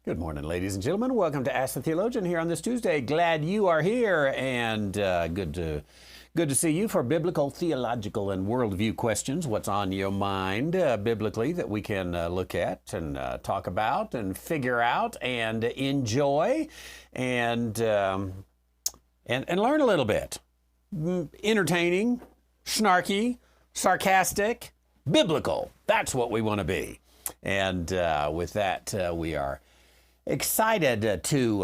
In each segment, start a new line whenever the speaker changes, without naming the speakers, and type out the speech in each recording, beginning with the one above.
Good morning, ladies and gentlemen. Welcome to Ask the Theologian here on this Tuesday. Glad you are here, and good to see you for biblical, theological, and worldview questions. What's on your mind biblically that we can look at and talk about and figure out and enjoy and learn a little bit. Entertaining, snarky, sarcastic, biblical. That's what we want to be. And with that, we are excited to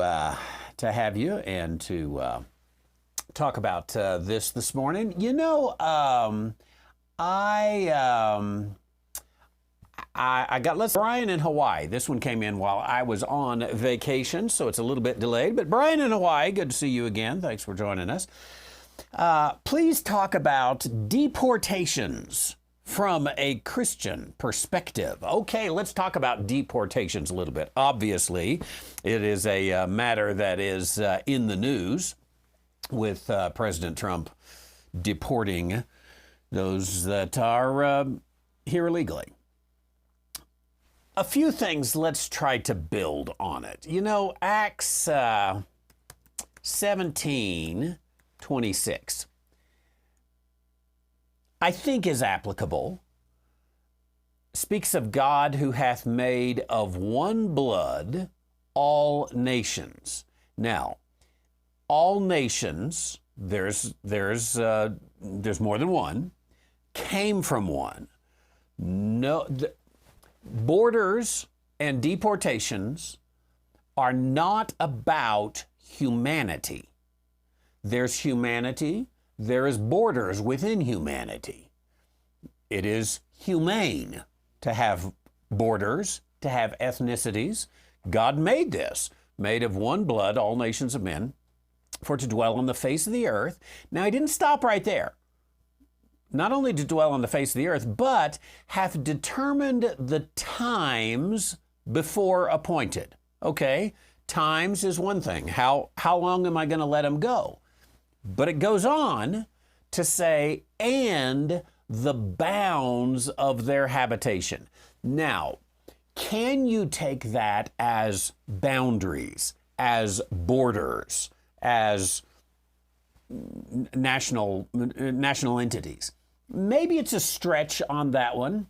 have you and to talk about this morning. You know, I got Brian in Hawaii. This one came in while I was on vacation, so it's a little bit delayed. But Brian in Hawaii, good to see you again. Thanks for joining us. Please talk about deportations from a Christian perspective. Okay, let's talk about deportations a little bit. Obviously, it is a matter that is in the news with President Trump deporting those that are here illegally. A few things, let's try to build on it. You know, Acts 17:26. I think is applicable, speaks of God who hath made of one blood all nations. Now, all nations, there's more than one, came from one. No, borders and deportations are not about humanity. There's humanity. There is borders within humanity. It is humane to have borders, to have ethnicities. God made this, made of one blood, all nations of men, for to dwell on the face of the earth. Now, he didn't stop right there. Not only to dwell on the face of the earth, but hath determined the times before appointed. Okay, times is one thing. How long am I going to let him go? But it goes on to say, and the bounds of their habitation. Now, can you take that as boundaries, as borders, as national entities? Maybe it's a stretch on that one,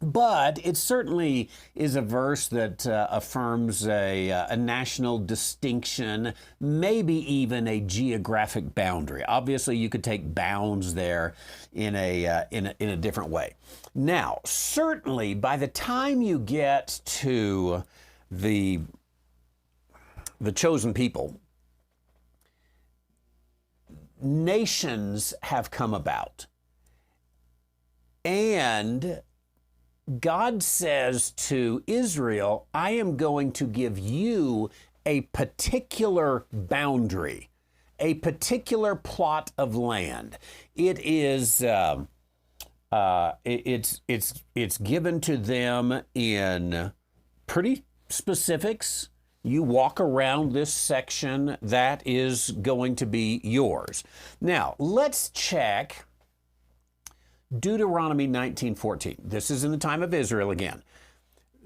but it certainly is a verse that affirms a national distinction, maybe even a geographic boundary. Obviously, you could take bounds there in a different way. Now, certainly, by the time you get to the chosen people, nations have come about, and God says to Israel, I am going to give you a particular boundary, a particular plot of land. It is, it's given to them in pretty specifics. You walk around this section, that is going to be yours. Now, let's check Deuteronomy 19:14. This is in the time of Israel again.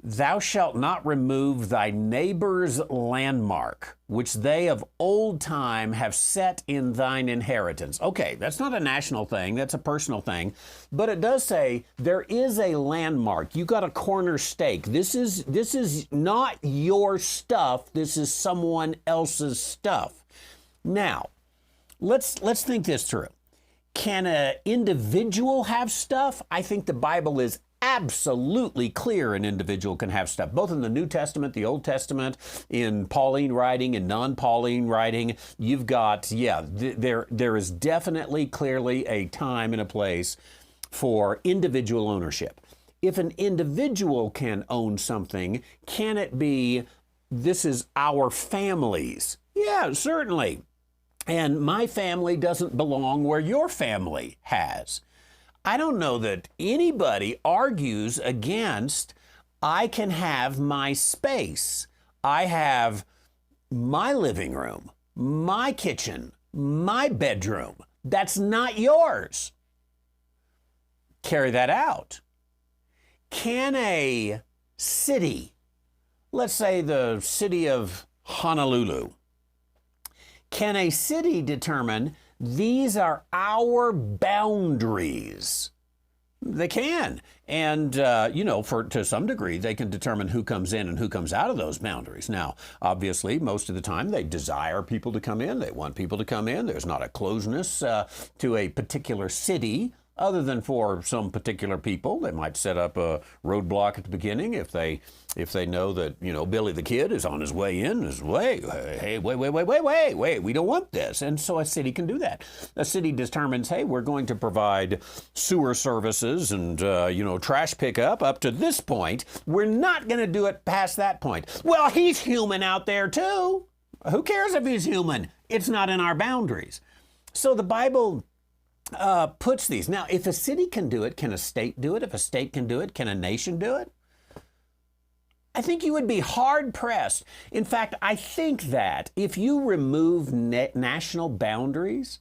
Thou shalt not remove thy neighbor's landmark, which they of old time have set in thine inheritance. Okay, that's not a national thing, that's a personal thing, but it does say there is a landmark. You got a corner stake. This is not your stuff, this is someone else's stuff. Now, let's think this through. Can an individual have stuff? I think the Bible is absolutely clear an individual can have stuff, both in the New Testament, the Old Testament, in Pauline writing and non-Pauline writing. You've got, there is definitely clearly a time and a place for individual ownership. If an individual can own something, can it be, this is our family's? Yeah, certainly. And my family doesn't belong where your family has. I don't know that anybody argues against, I can have my space. I have my living room, my kitchen, my bedroom. That's not yours. Carry that out. Can a city let's say the city of Honolulu. Can a city determine these are our boundaries? They can. And, to some degree, they can determine who comes in and who comes out of those boundaries. Now, obviously, most of the time, they desire people to come in. They want people to come in. There's not a closeness to a particular city other than for some particular people. They might set up a roadblock at the beginning if they know that, Billy the Kid is on his way in, hey, wait, we don't want this. And so a city can do that. A city determines, hey, we're going to provide sewer services and, trash pickup up to this point. We're not going to do it past that point. Well, he's human out there too. Who cares if he's human? It's not in our boundaries. So the Bible puts these. Now, if a city can do it, can a state do it? If a state can do it, can a nation do it? I think you would be hard-pressed. In fact, I think that if you remove national boundaries,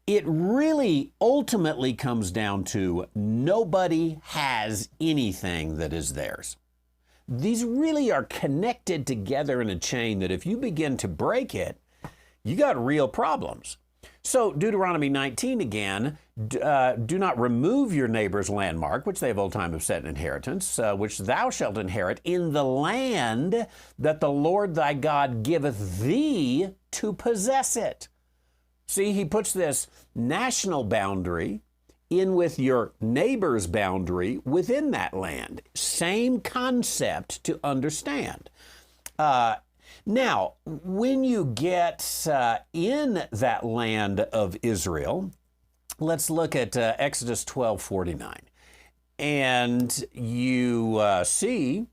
it really ultimately comes down to nobody has anything that is theirs. These really are connected together in a chain that if you begin to break it, you got real problems. So Deuteronomy 19 again, do not remove your neighbor's landmark, which they of old time have set in inheritance, which thou shalt inherit in the land that the Lord thy God giveth thee to possess it. See, he puts this national boundary in with your neighbor's boundary within that land. Same concept to understand. Now, when you get in that land of Israel, let's look at Exodus 12:49. And you see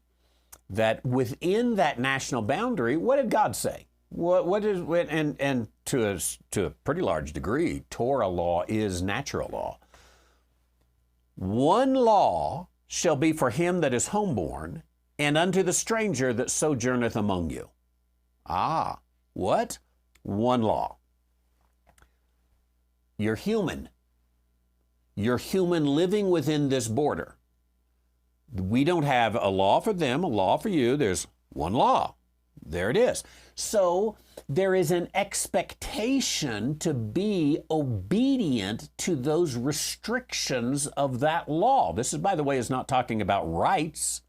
that within that national boundary, what did God say? What is and to a pretty large degree, Torah law is natural law. One law shall be for him that is homeborn, and unto the stranger that sojourneth among you. Ah, what? One law. You're human. You're human living within this border. We don't have a law for them, a law for you. There's one law. There it is. So there is an expectation to be obedient to those restrictions of that law. This is, by the way, is not talking about rights,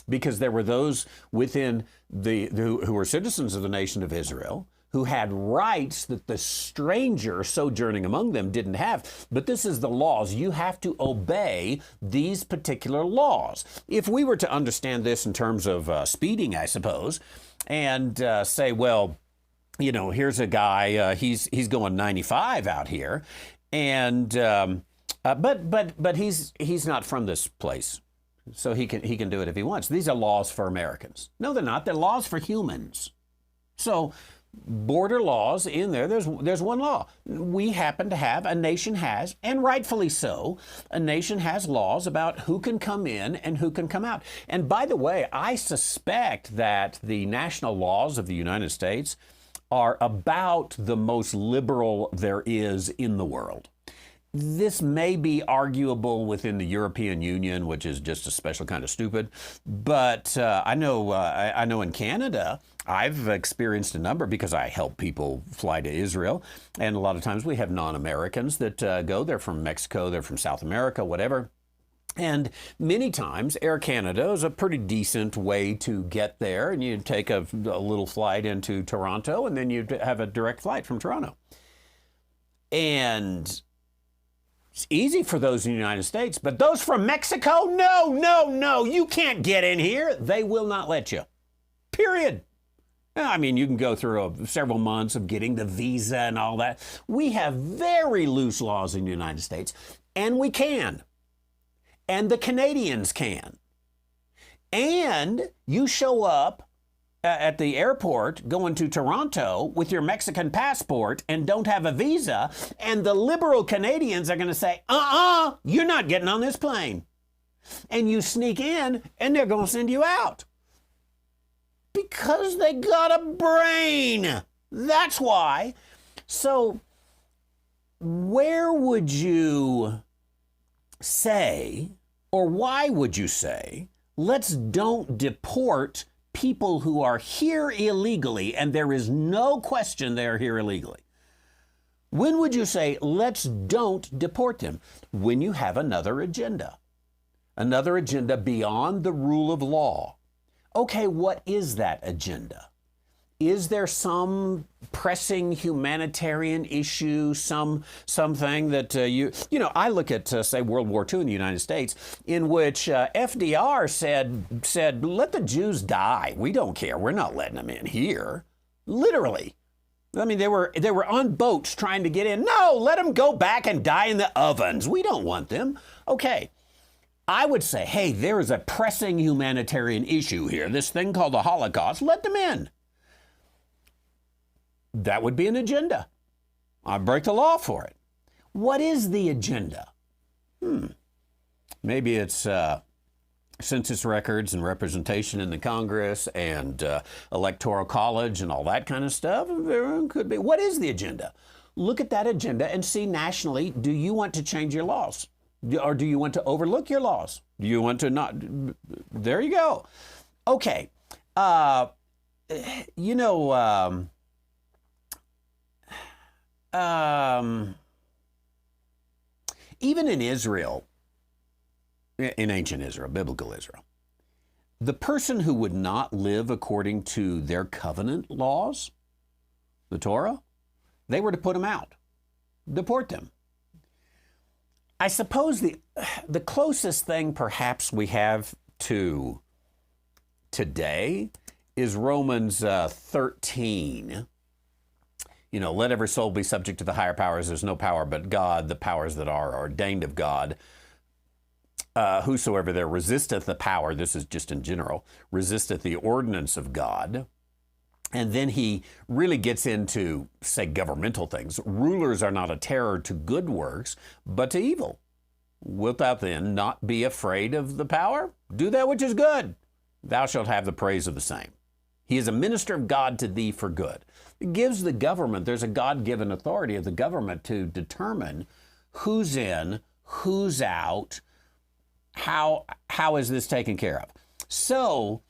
because there were those within who were citizens of the nation of Israel who had rights that the stranger sojourning among them didn't have. But this is the laws. You have to obey these particular laws. If we were to understand this in terms of speeding, I suppose, and say, well, here's a guy, he's going 95 out here, and but he's not from this place. So he can do it if he wants. These are laws for Americans. No, they're not. They're laws for humans. So border laws in there, there's one law. We happen to have, a nation has, and rightfully so, a nation has laws about who can come in and who can come out. And by the way, I suspect that the national laws of the United States are about the most liberal there is in the world. This may be arguable within the European Union, which is just a special kind of stupid. But I know in Canada, I've experienced a number because I help people fly to Israel. And a lot of times we have non-Americans that go. They're from Mexico, they're from South America, whatever. And many times Air Canada is a pretty decent way to get there. And you take a little flight into Toronto, and then you have a direct flight from Toronto. And it's easy for those in the United States, but those from Mexico, no, you can't get in here. They will not let you. Period. I mean, you can go through several months of getting the visa and all that. We have very loose laws in the United States, and we can. And the Canadians can. And you show up at the airport going to Toronto with your Mexican passport and don't have a visa, and the liberal Canadians are going to say, you're not getting on this plane. And you sneak in, and they're going to send you out. Because they got a brain. That's why. So where would you say, or why would you say, let's don't deport people who are here illegally, and there is no question they are here illegally. When would you say, let's don't deport them? When you have another agenda beyond the rule of law. Okay, what is that agenda? Is there some pressing humanitarian issue, something that I look at, say, World War II in the United States, in which FDR said, let the Jews die. We don't care. We're not letting them in here. Literally. I mean, they were on boats trying to get in. No, let them go back and die in the ovens. We don't want them. Okay. I would say, hey, there is a pressing humanitarian issue here, this thing called the Holocaust. Let them in. That would be an agenda. I'd break the law for it. What is the agenda? Maybe it's census records and representation in the Congress and electoral college and all that kind of stuff. There could be. What is the agenda? Look at that agenda and see nationally, do you want to change your laws? Or do you want to overlook your laws? Do you want to not? There you go. Okay. Even in Israel, in ancient Israel, biblical Israel, the person who would not live according to their covenant laws, the Torah, they were to put them out, deport them. I suppose the closest thing perhaps we have to today is Romans 13. Let every soul be subject to the higher powers. There's no power but God, the powers that are ordained of God. Whosoever there resisteth the power, this is just in general, resisteth the ordinance of God. And then he really gets into, say, governmental things. Rulers are not a terror to good works, but to evil. Wilt thou then not be afraid of the power? Do that which is good. Thou shalt have the praise of the same. He is a minister of God to thee for good. It gives the government, there's a God-given authority of the government to determine who's in, who's out, how is this taken care of. So,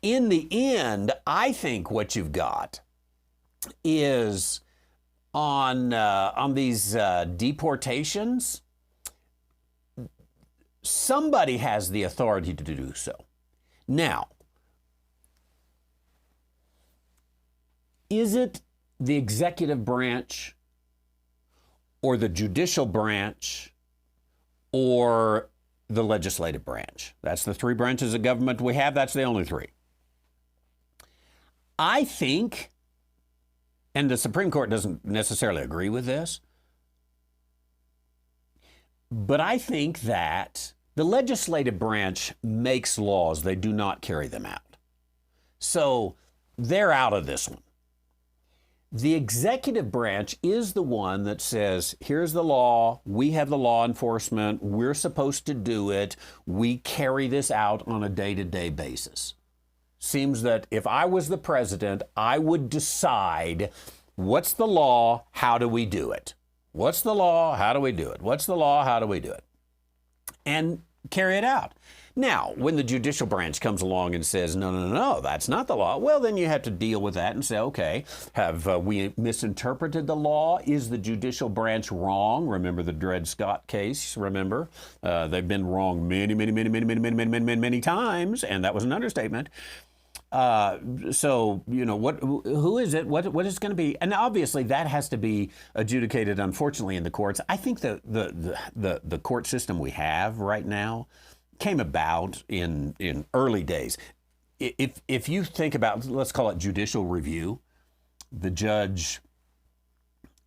in the end, I think what you've got is on these deportations, somebody has the authority to do so. Now, is it the executive branch or the judicial branch or the legislative branch? That's the three branches of government we have. That's the only three. I think, and the Supreme Court doesn't necessarily agree with this, but I think that the legislative branch makes laws. They do not carry them out. So they're out of this one. The executive branch is the one that says, here's the law, we have the law enforcement, we're supposed to do it, we carry this out on a day-to-day basis. Seems that if I was the president, I would decide what's the law, how do we do it? What's the law, how do we do it? What's the law, how do we do it? And carry it out. Now, when the judicial branch comes along and says, no, that's not the law, well, then you have to deal with that and say, okay, have we misinterpreted the law? Is the judicial branch wrong? Remember the Dred Scott case, remember? They've been wrong many times, and that was an understatement. So, who is it? What is it going to be? And obviously that has to be adjudicated, unfortunately, in the courts. I think the court system we have right now came about in early days. If you think about, let's call it judicial review, the judge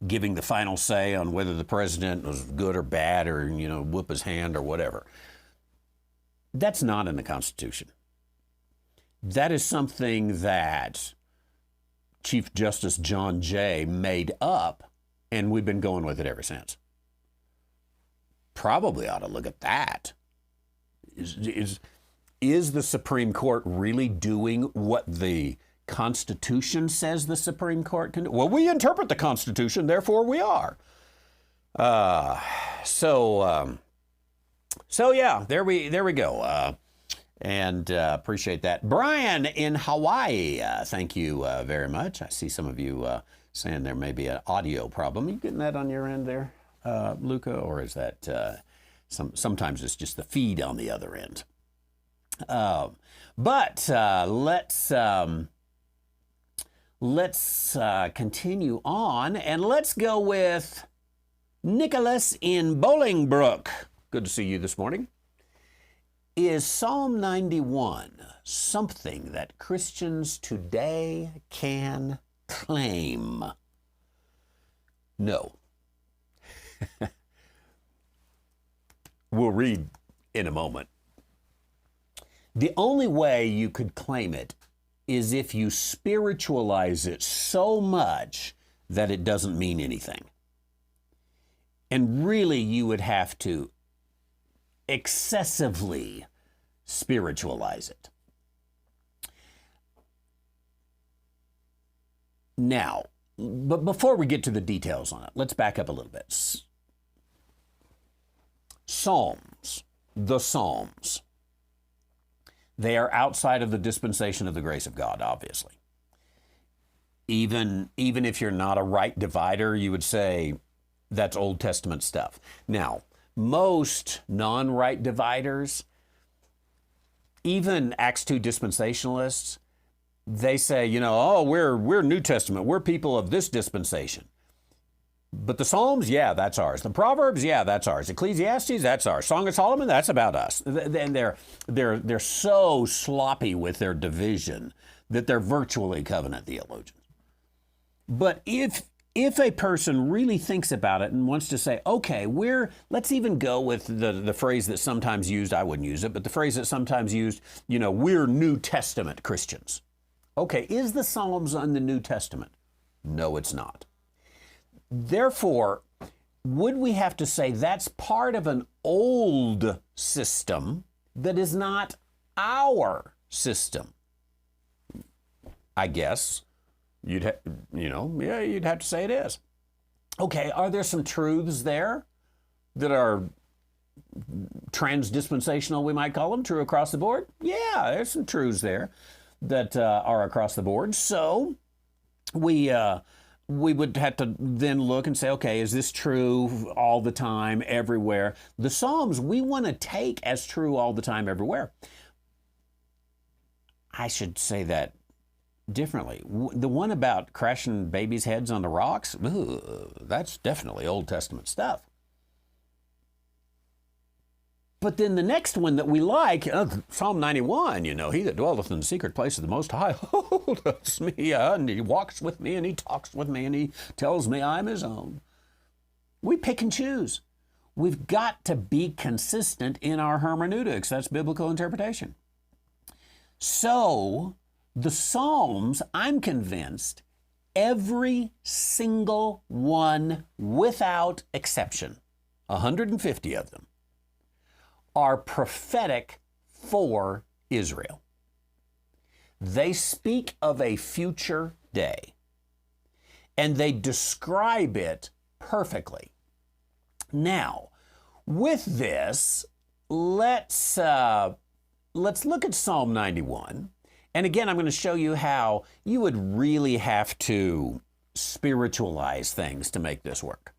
giving the final say on whether the president was good or bad or, whoop his hand or whatever. That's not in the Constitution. That is something that Chief Justice John Jay made up, and we've been going with it ever since. Probably ought to look at that. Is the Supreme Court really doing what the Constitution says the Supreme Court can do? Well, we interpret the Constitution, therefore we are. So yeah, there we go. And appreciate that. Brian in Hawaii, thank you very much. I see some of you saying there may be an audio problem. You getting that on your end there, Luca? Or is that sometimes it's just the feed on the other end? But let's continue on, and let's go with Nicholas in Bolingbrook. Good to see you this morning. Is Psalm 91 something that Christians today can claim? No. We'll read in a moment. The only way you could claim it is if you spiritualize it so much that it doesn't mean anything. And really, you would have to excessively spiritualize it. Now, but before we get to the details on it, let's back up a little bit. Psalms, the Psalms, they are outside of the dispensation of the grace of God, obviously. Even if you're not a right divider, you would say that's Old Testament stuff. Now, most non-right dividers, even Acts 2 dispensationalists, they say, oh, we're New Testament. We're people of this dispensation. But the Psalms, yeah, that's ours. The Proverbs, yeah, that's ours. Ecclesiastes, that's ours. Song of Solomon, that's about us. And they're so sloppy with their division that they're virtually covenant theologians. But if a person really thinks about it and wants to say, okay, let's even go with the phrase that's sometimes used, I wouldn't use it, but the phrase that's sometimes used, we're New Testament Christians. Okay, is the Psalms in the New Testament? No, it's not. Therefore, would we have to say that's part of an old system that is not our system? I guess you'd have to say it is. Okay, are there some truths there that are trans-dispensational, we might call them, true across the board? Yeah, there's some truths there that are across the board. So we would have to then look and say, okay, is this true all the time, everywhere? The Psalms we want to take as true all the time, everywhere. I should say that differently. The one about crashing babies' heads on the rocks, that's definitely Old Testament stuff. But then the next one that we like, Psalm 91, he that dwelleth in the secret place of the Most High holds me, and he walks with me, and he talks with me, and he tells me I'm his own. We pick and choose. We've got to be consistent in our hermeneutics. That's biblical interpretation. So, the Psalms, I'm convinced, every single one without exception, 150 of them, are prophetic for Israel. They speak of a future day, and they describe it perfectly. Now, with this, let's look at Psalm 91. And again, I'm going to show you how you would really have to spiritualize things to make this work.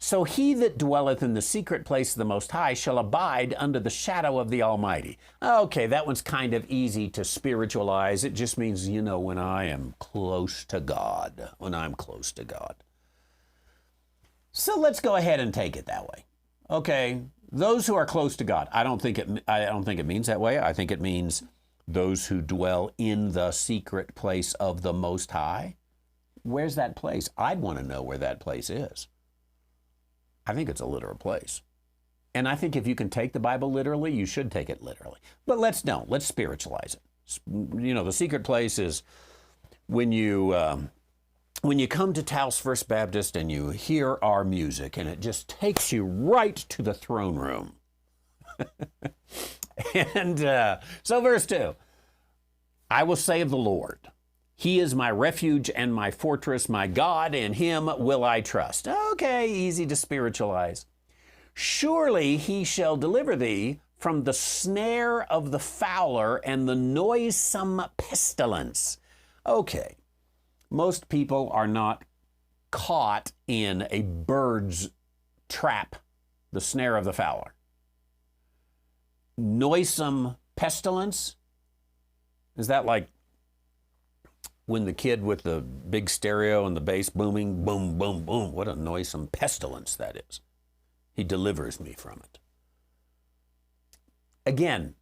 So he that dwelleth in the secret place of the Most High shall abide under the shadow of the Almighty. Okay, that one's kind of easy to spiritualize. It just means, when I am close to God, when I'm close to God. So let's go ahead and take it that way. Okay, those who are close to God. I don't think it means that way. I think it means those who dwell in the secret place of the Most High. Where's that place? I'd want to know where that place is. I think it's a literal place. And I think if you can take the Bible literally, you should take it literally. But let's spiritualize it. The secret place is when you come to Taos First Baptist and you hear our music and it just takes you right to the throne room. And so verse 2, I will say of the Lord, He is my refuge and my fortress, my God, in Him will I trust. Okay, easy to spiritualize. Surely He shall deliver thee from the snare of the fowler and the noisome pestilence. Okay, most people are not caught in a bird's trap, the snare of the fowler. Noisome pestilence? Is that like when the kid with the big stereo and the bass booming, boom, boom, boom? What a noisome pestilence that is. He delivers me from it. Again,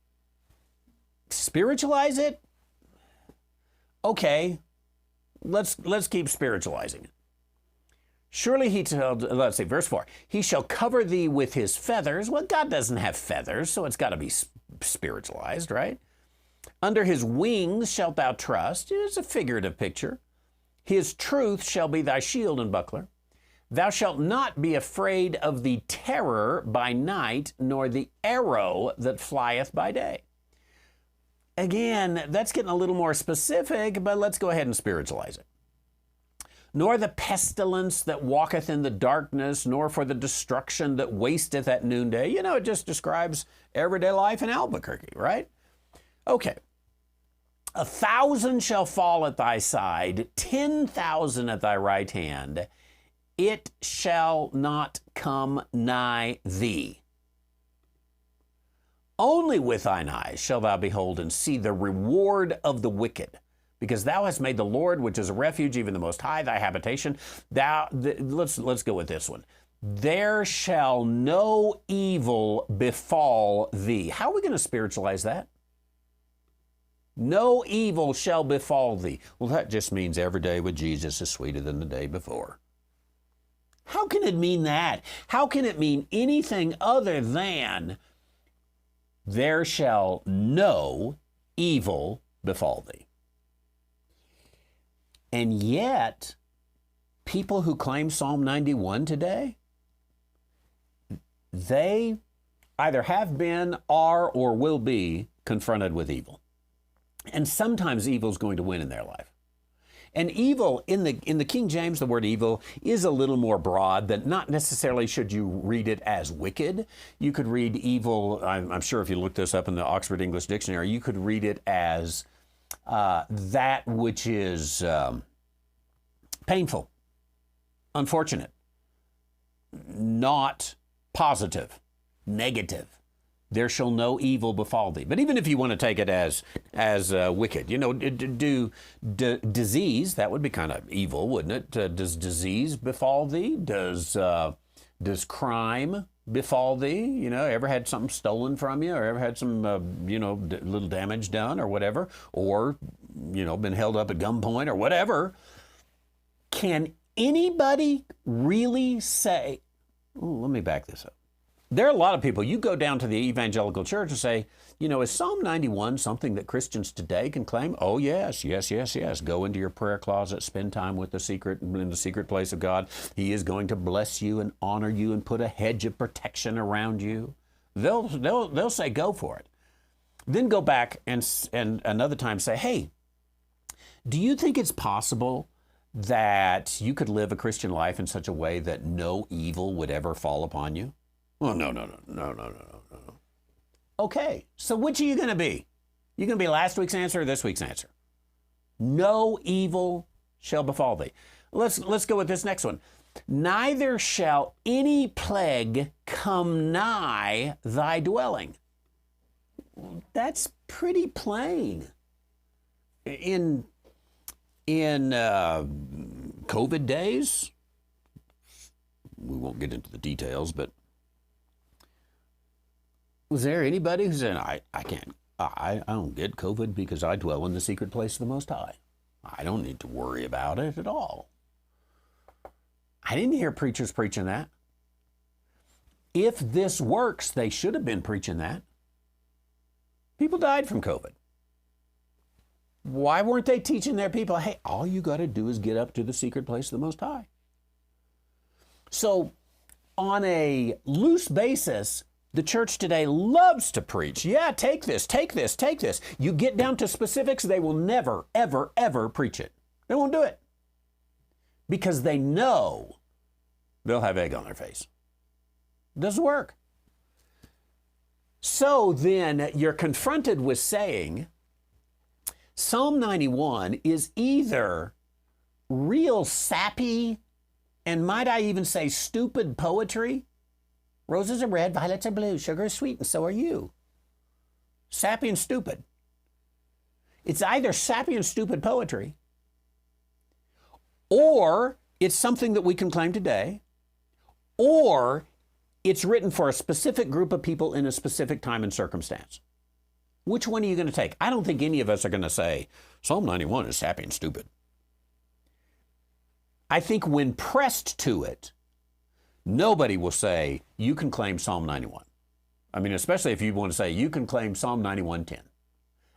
spiritualize it? Okay, let's keep spiritualizing it. Surely he told, let's see, verse 4, he shall cover thee with his feathers. Well, God doesn't have feathers, so it's got to be spiritualized, right? Under his wings shalt thou trust. It's a figurative picture. His truth shall be thy shield and buckler. Thou shalt not be afraid of the terror by night, nor the arrow that flieth by day. Again, that's getting a little more specific, but let's go ahead and spiritualize it. Nor the pestilence that walketh in the darkness, nor for the destruction that wasteth at noonday. You know, it just describes everyday life in Albuquerque, right? Okay. 1,000 shall fall at thy side, 10,000 at thy right hand. It shall not come nigh thee. Only with thine eyes shall thou behold and see the reward of the wicked. Because thou hast made the Lord, which is a refuge, even the Most High, thy habitation. Let's go with this one. There shall no evil befall thee. How are we going to spiritualize that? No evil shall befall thee. Well, that just means every day with Jesus is sweeter than the day before. How can it mean that? How can it mean anything other than there shall no evil befall thee? And yet, people who claim Psalm 91 today, they either have been, are, or will be confronted with evil. And sometimes evil is going to win in their life. And evil, in the King James, the word evil is a little more broad than not necessarily should you read it as wicked. You could read evil, I'm sure if you look this up in the Oxford English Dictionary, you could read it as that which is painful, unfortunate, not positive, negative. There shall no evil befall thee. But even if you want to take it as wicked, you know, disease, that would be kind of evil, wouldn't it? Does disease befall thee? Does crime befall thee? You know, ever had something stolen from you, or ever had some, little damage done, or whatever, or, been held up at gunpoint, or whatever? Can anybody really say, let me back this up. There are a lot of people, you go down to the evangelical church and say, is Psalm 91 something that Christians today can claim? Oh, yes. Go into your prayer closet, spend time in the secret place of God. He is going to bless you and honor you and put a hedge of protection around you. They'll say, go for it. Then go back and another time say, hey, do you think it's possible that you could live a Christian life in such a way that no evil would ever fall upon you? Well, no. Okay, so which are you going to be? You going to be last week's answer or this week's answer? No evil shall befall thee. Let's go with this next one. Neither shall any plague come nigh thy dwelling. That's pretty plain. In COVID days, we won't get into the details, but was there anybody who said, I don't get COVID because I dwell in the secret place of the Most High. I don't need to worry about it at all. I didn't hear preachers preaching that. If this works, they should have been preaching that. People died from COVID. Why weren't they teaching their people, hey, all you got to do is get up to the secret place of the Most High? So, on a loose basis, the church today loves to preach. Yeah, take this. You get down to specifics, they will never, ever, ever preach it. They won't do it. Because they know they'll have egg on their face. It doesn't work. So then you're confronted with saying Psalm 91 is either real sappy, and might I even say stupid poetry? Roses are red, violets are blue, sugar is sweet, and so are you. Sappy and stupid. It's either sappy and stupid poetry, or it's something that we can claim today, or it's written for a specific group of people in a specific time and circumstance. Which one are you going to take? I don't think any of us are going to say Psalm 91 is sappy and stupid. I think when pressed to it, nobody will say you can claim Psalm 91. I mean, especially if you want to say you can claim Psalm 91:10.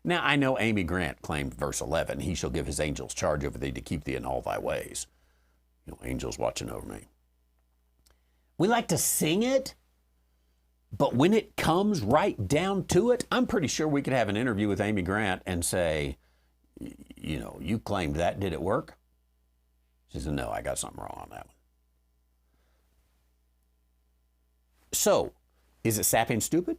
Now, I know Amy Grant claimed verse 11, he shall give his angels charge over thee to keep thee in all thy ways. You know, angels watching over me. We like to sing it, but when it comes right down to it, I'm pretty sure we could have an interview with Amy Grant and say, you know, you claimed that, did it work? She said, no, I got something wrong on that one. So, is it sappy and stupid?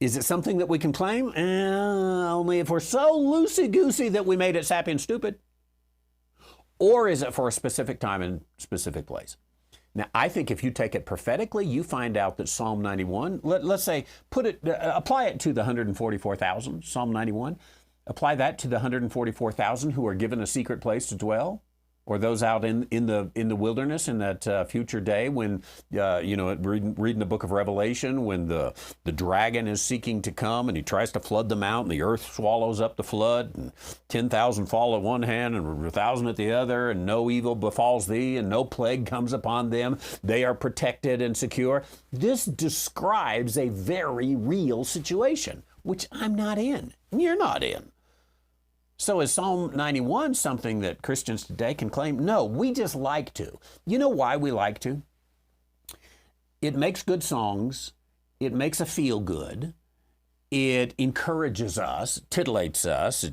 Is it something that we can claim? Only if we're so loosey-goosey that we made it sappy and stupid. Or is it for a specific time and specific place? Now, I think if you take it prophetically, you find out that Psalm 91, let's say, apply it to the 144,000, Psalm 91. Apply that to the 144,000 who are given a secret place to dwell, or those out in the wilderness in that future day when, reading the book of Revelation, when the dragon is seeking to come and he tries to flood them out and the earth swallows up the flood and 10,000 fall at one hand and 1,000 at the other and no evil befalls thee and no plague comes upon them. They are protected and secure. This describes a very real situation, which I'm not in. You're not in. So is Psalm 91 something that Christians today can claim? No, we just like to. You know why we like to? It makes good songs. It makes us feel good. It encourages us, titillates us.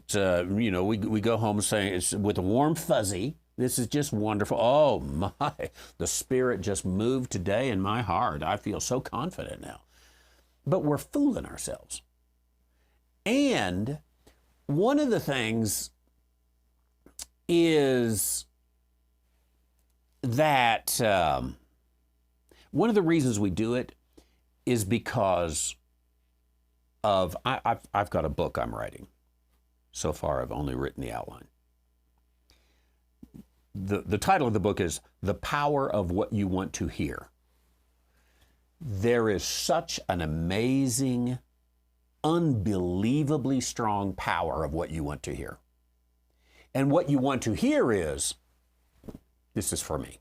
We go home saying it's with a warm fuzzy. This is just wonderful. Oh my, the Spirit just moved today in my heart. I feel so confident now. But we're fooling ourselves. And one of the things is that one of the reasons we do it is because of, I've got a book I'm writing. So far, I've only written the outline. The title of the book is The Power of What You Want to Hear. There is such an amazing, unbelievably strong power of what you want to hear. And what you want to hear is, this is for me.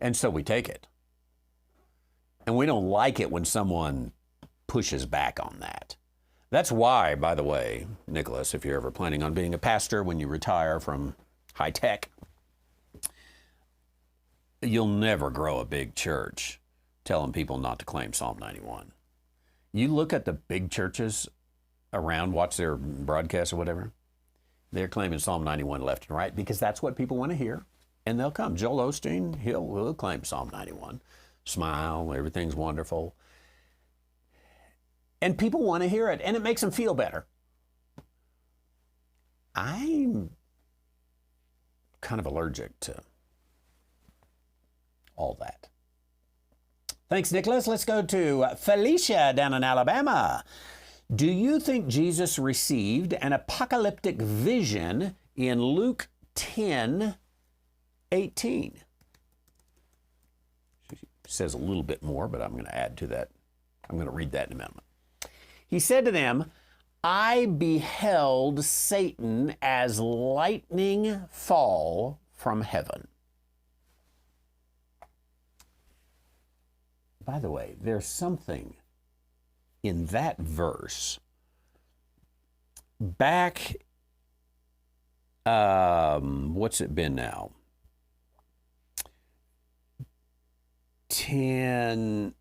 And so we take it. And we don't like it when someone pushes back on that. That's why, by the way, Nicholas, if you're ever planning on being a pastor when you retire from high tech, you'll never grow a big church telling people not to claim Psalm 91. You look at the big churches around, watch their broadcasts or whatever, they're claiming Psalm 91 left and right because that's what people want to hear, and they'll come. Joel Osteen, he'll claim Psalm 91. Smile, everything's wonderful. And people want to hear it, and it makes them feel better. I'm kind of allergic to all that. Thanks, Nicholas. Let's go to Felicia down in Alabama. Do you think Jesus received an apocalyptic vision in Luke 10:18? She says a little bit more, but I'm going to add to that. I'm going to read that in a minute. He said to them, I beheld Satan as lightning fall from heaven. By the way, there's something in that verse back, what's it been now? 10,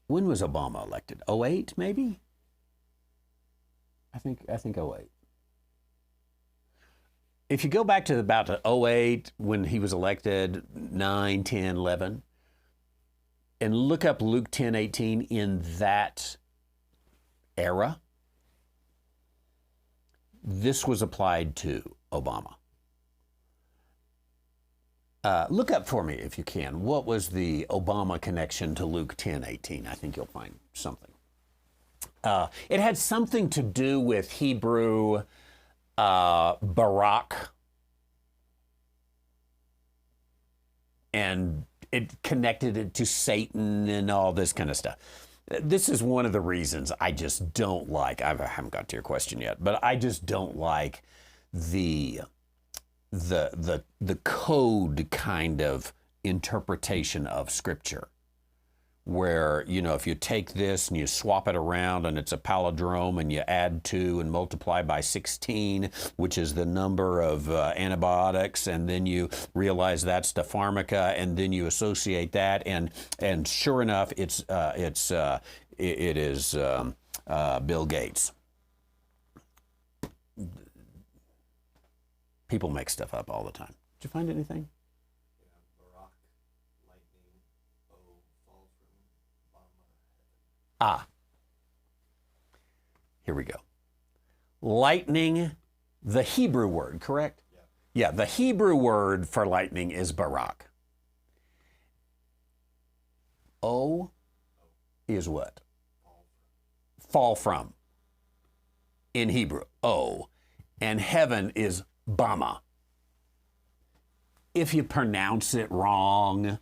when was Obama elected? 08 maybe? I think 08. If you go back to about 08 when he was elected, 9, 10, 11, and look up Luke 10:18 in that era, this was applied to Obama. Look up for me, if you can, what was the Obama connection to Luke 10:18? I think you'll find something. It had something to do with Hebrew Barak, and it connected it to Satan and all this kind of stuff. This is one of the reasons I just don't like, I haven't got to your question yet, but I just don't like the code kind of interpretation of Scripture, where, you know, if you take this and you swap it around and it's a palindrome and you add 2 and multiply by 16, which is the number of antibiotics, and then you realize that's the pharmaca, and then you associate that, and sure enough, it is Bill Gates. People make stuff up all the time. Did you find anything?
Barak, lightning, fall from Obama.
Ah, here we go. Lightning, the Hebrew word, correct? Yeah, the Hebrew word for lightning is Barak. O is what? Fall from. In Hebrew, O. And heaven is Bama. If you pronounce it wrong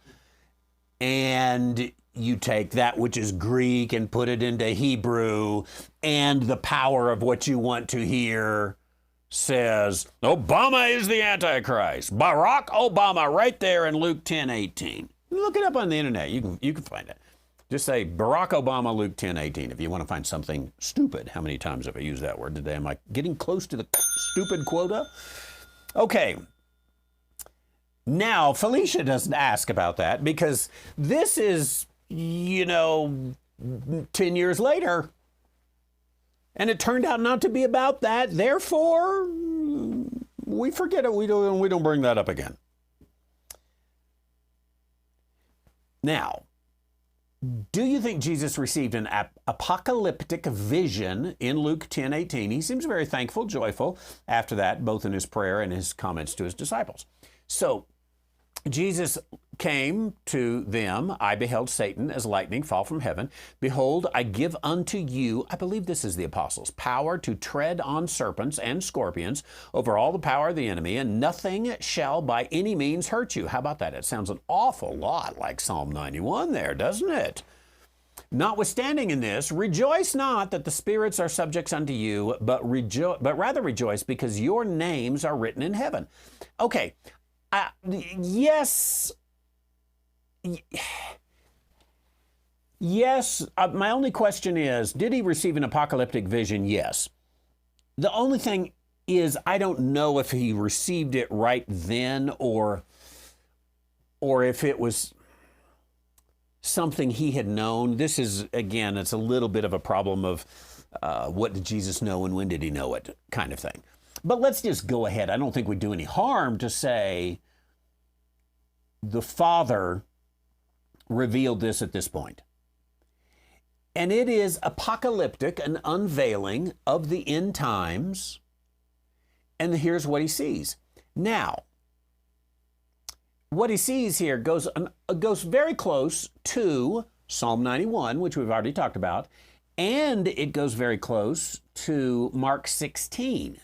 and you take that which is Greek and put it into Hebrew, and the power of what you want to hear says, Obama is the Antichrist. Barack Obama, right there in Luke 10:18. Look it up on the internet. You can find it. Just say Barack Obama, Luke 10:18, if you want to find something stupid. How many times have I used that word today? Am I getting close to the stupid quota? Okay. Now, Felicia doesn't ask about that because this is, 10 years later. And it turned out not to be about that. Therefore, we forget it. We don't bring that up again. Now, do you think Jesus received an apocalyptic vision in Luke 10:18? He seems very thankful, joyful after that, both in his prayer and his comments to his disciples. So Jesus came to them. I beheld Satan as lightning fall from heaven. Behold, I give unto you, I believe this is the apostles, power to tread on serpents and scorpions over all the power of the enemy, and nothing shall by any means hurt you. How about that? It sounds an awful lot like Psalm 91 there, doesn't it? Notwithstanding in this, rejoice not that the spirits are subjects unto you, but rather rejoice because your names are written in heaven. Okay. Yes. My only question is, did he receive an apocalyptic vision? Yes. The only thing is, I don't know if he received it right then or if it was something he had known. This is, again, it's a little bit of a problem of what did Jesus know and when did he know it kind of thing. But let's just go ahead. I don't think we do any harm to say the Father revealed this at this point. And it is apocalyptic, an unveiling of the end times. And here's what he sees. Now, what he sees here goes very close to Psalm 91, which we've already talked about, and it goes very close to Mark 16.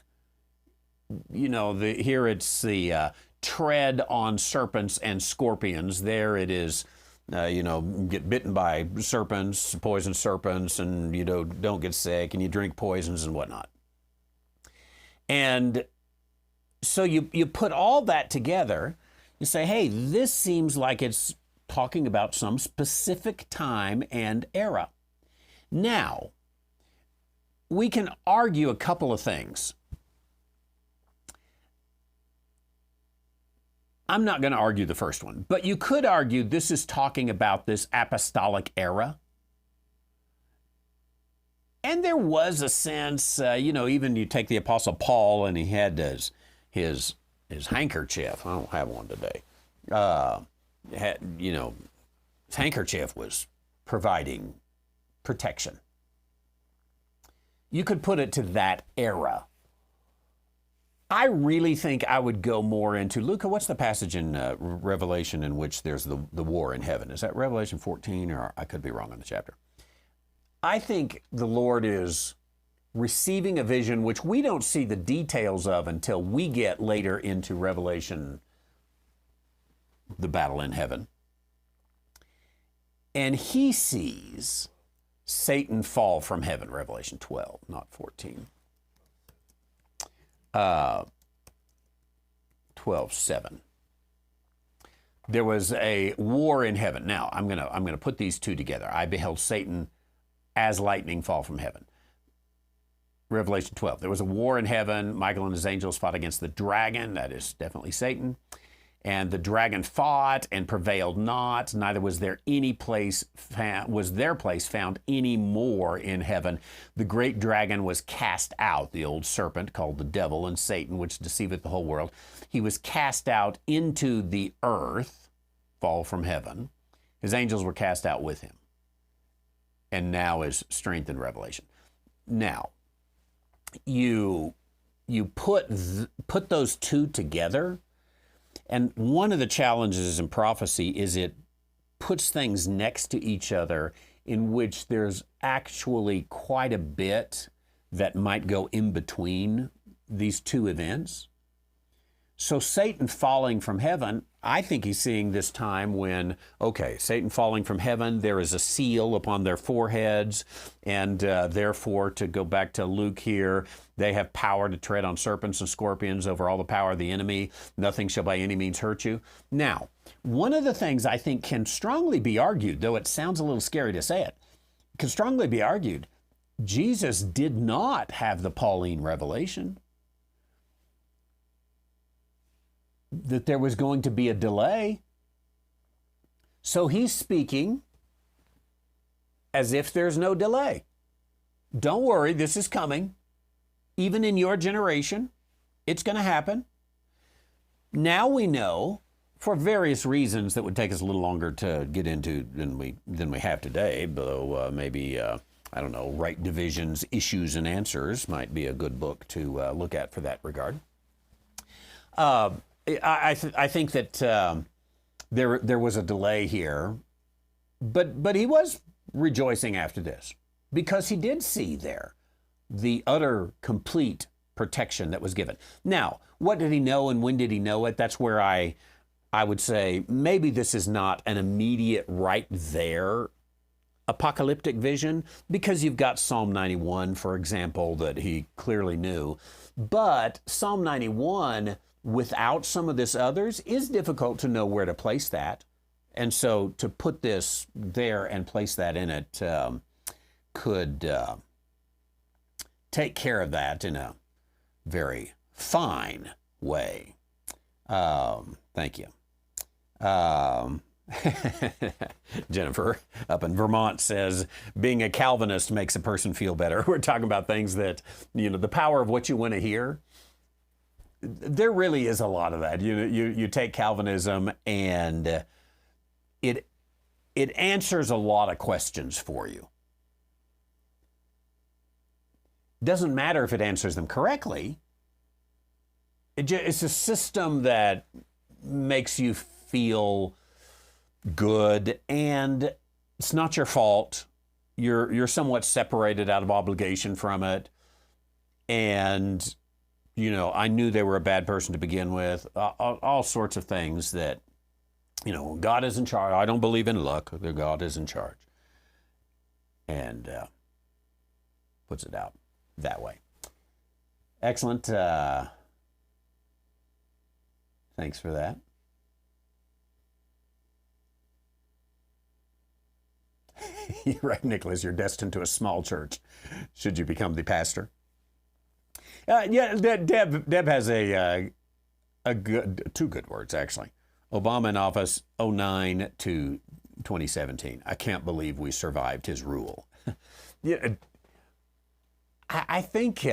Here it's the tread on serpents and scorpions. There it is, get bitten by serpents, poison serpents, and don't get sick, and you drink poisons and whatnot. And so you put all that together, you say, hey, this seems like it's talking about some specific time and era. Now, we can argue a couple of things. I'm not going to argue the first one, but you could argue this is talking about this apostolic era. And there was a sense, even you take the Apostle Paul and he had his handkerchief. I don't have one today. His handkerchief was providing protection. You could put it to that era. I really think I would go more into, Luca, what's the passage in Revelation in which there's the war in heaven? Is that Revelation 14, or I could be wrong on the chapter? I think the Lord is receiving a vision which we don't see the details of until we get later into Revelation, the battle in heaven. And he sees Satan fall from heaven, Revelation 12, not 14. 12:7. There was a war in heaven. Now, I'm gonna put these two together. I beheld Satan as lightning fall from heaven. Revelation 12. There was a war in heaven. Michael and his angels fought against the dragon. That is definitely Satan. And the dragon fought and prevailed not. Neither was there their place found any more in heaven. The great dragon was cast out, the old serpent called the devil and Satan, which deceiveth the whole world. He was cast out into the earth, fall from heaven. His angels were cast out with him. And now is strength in Revelation. Now, you put those two together. And one of the challenges in prophecy is it puts things next to each other in which there's actually quite a bit that might go in between these two events. So Satan falling from heaven, I think he's seeing this time when, okay, Satan falling from heaven, there is a seal upon their foreheads, and therefore, to go back to Luke here, they have power to tread on serpents and scorpions over all the power of the enemy. Nothing shall by any means hurt you. Now, one of the things I think can strongly be argued, though it sounds a little scary to say it, can strongly be argued, Jesus did not have the Pauline revelation that there was going to be a delay. So he's speaking as if there's no delay. Don't worry, this is coming. Even in your generation, it's going to happen. Now we know, for various reasons that would take us a little longer to get into than we have today, though maybe, I don't know, Right Division's Issues and Answers might be a good book to look at for that regard. I think that there was a delay here, but he was rejoicing after this because he did see there the utter, complete protection that was given. Now, what did he know and when did he know it? That's where I would say maybe this is not an immediate right there apocalyptic vision, because you've got Psalm 91, for example, that he clearly knew. But Psalm 91, without some of this others, is difficult to know where to place that. And so to put this there and place that in it could take care of that in a very fine way. Thank you. Jennifer up in Vermont says, being a Calvinist makes a person feel better. We're talking about things that, the power of what you want to hear. There really is a lot of that. You take Calvinism and it answers a lot of questions for you. Doesn't matter if it answers them correctly. It's a system that makes you feel good, and it's not your fault. You're somewhat separated out of obligation from it. And, I knew they were a bad person to begin with. All sorts of things that, God is in charge. I don't believe in luck. God is in charge. And puts it out that way. Excellent. Thanks for that. You're right, Nicholas. You're destined to a small church should you become the pastor. Deb has two good words, actually. Obama in office, 2009 to 2017. I can't believe we survived his rule. I think,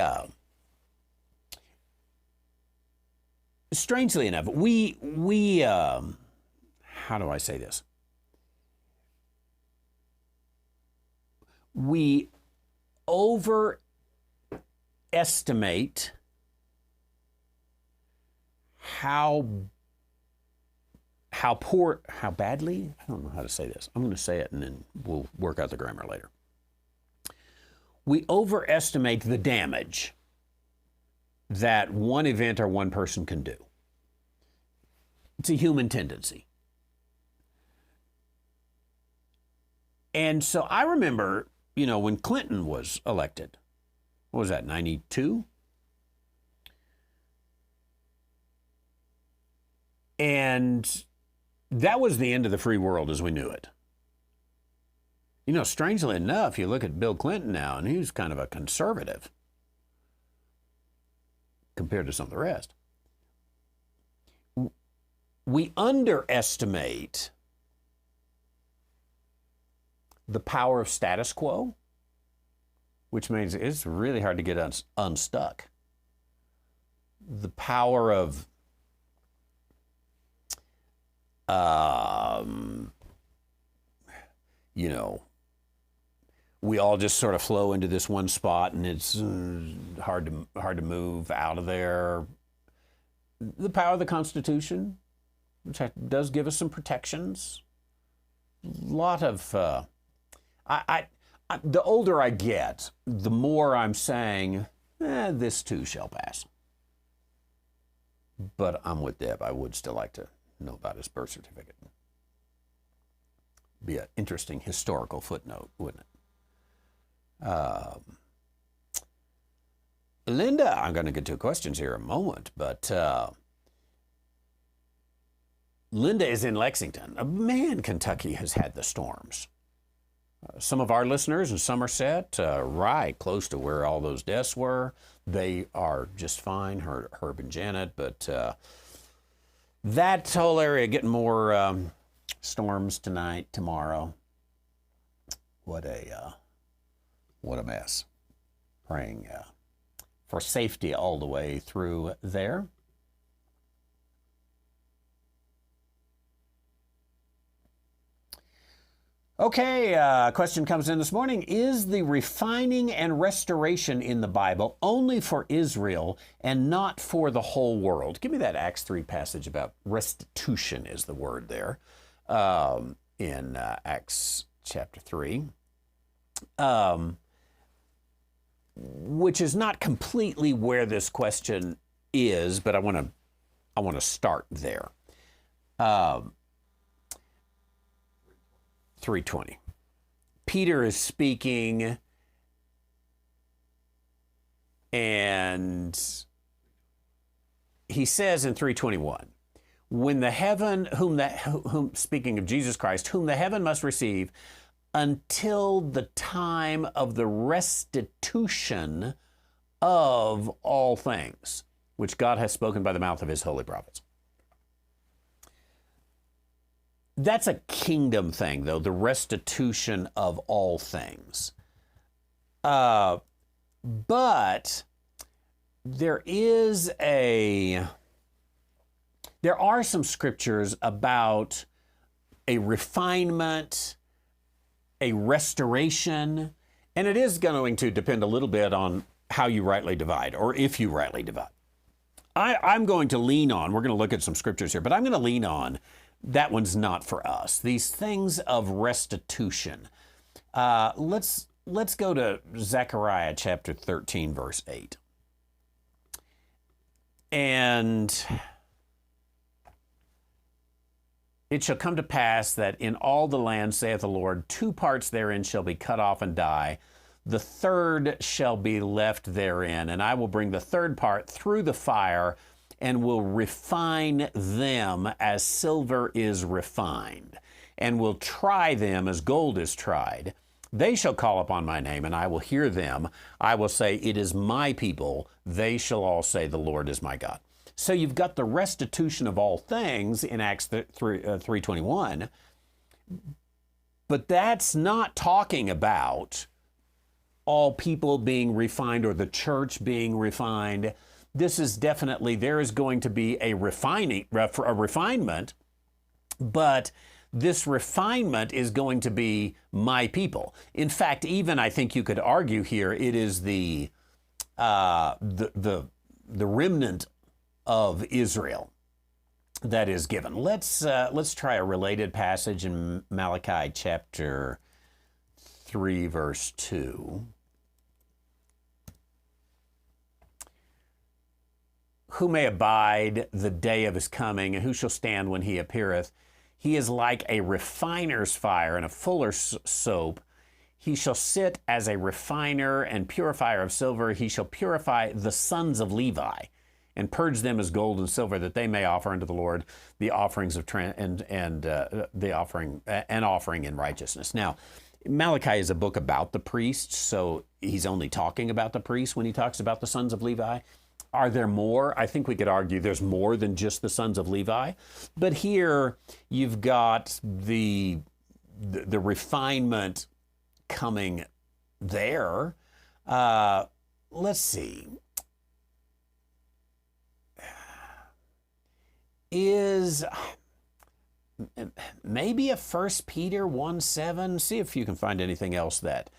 strangely enough, we how do I say this? we overestimate how badly, I don't know how to say this. I'm going to say it and then we'll work out the grammar later. We overestimate the damage that one event or one person can do. It's a human tendency. And so I remember, when Clinton was elected, what was that, 92? And that was the end of the free world as we knew it. Strangely enough, you look at Bill Clinton now, and he's kind of a conservative compared to some of the rest. We underestimate the power of status quo, which means it's really hard to get unstuck. The power of we all just sort of flow into this one spot, and it's hard to move out of there. The power of the Constitution, which does give us some protections. A lot of the older I get, the more I'm saying, this too shall pass. But I'm with Deb. I would still like to know about his birth certificate. Be an interesting historical footnote, wouldn't it? Linda, I'm going to get to questions here in a moment, but Linda is in Lexington. Man, Kentucky has had the storms. Some of our listeners in Somerset, right close to where all those deaths were, they are just fine, Herb and Janet, but that whole area getting more storms tonight, tomorrow. What a mess. Praying for safety all the way through there. Okay, question comes in this morning. Is the refining and restoration in the Bible only for Israel and not for the whole world? Give me that Acts 3 passage about restitution is the word there in Acts chapter 3, which is not completely where this question is, but I want to start there. 3:20. Peter is speaking, and he says in 3:21, when the heaven, whom speaking of Jesus Christ, whom the heaven must receive until the time of the restitution of all things, which God has spoken by the mouth of his holy prophets. That's a kingdom thing, though, the restitution of all things. But there are some scriptures about a refinement, a restoration, and it is going to depend a little bit on how you rightly divide, or if you rightly divide. I'm going to lean on, we're going to look at some scriptures here, but I'm going to lean on that one's not for us. These things of restitution. Let's go to Zechariah chapter 13, verse 8. And it shall come to pass that in all the land, saith the Lord, 2 parts therein shall be cut off and die. The third shall be left therein. And I will bring the third part through the fire and will refine them as silver is refined, and will try them as gold is tried. They shall call upon my name, and I will hear them. I will say, it is my people. They shall all say, the Lord is my God. So you've got the restitution of all things in Acts 3:21, but that's not talking about all people being refined or the church being refined. This is definitely, there is going to be a refinement, but this refinement is going to be my people. In fact, even I think you could argue here it is the remnant of Israel that is given. Let's try a related passage in Malachi chapter 3, verse 2. Who may abide the day of his coming, and who shall stand when he appeareth? He is like a refiner's fire and a fuller's soap. He shall sit as a refiner and purifier of silver. He shall purify the sons of Levi and purge them as gold and silver, that they may offer unto the Lord the offerings of offering in righteousness. Now, Malachi is a book about the priests, so he's only talking about the priests when he talks about the sons of Levi. Are there more? I think we could argue there's more than just the sons of Levi. But here you've got the refinement coming there. Let's see. Is maybe a 1 Peter 1:7? See if you can find anything else that...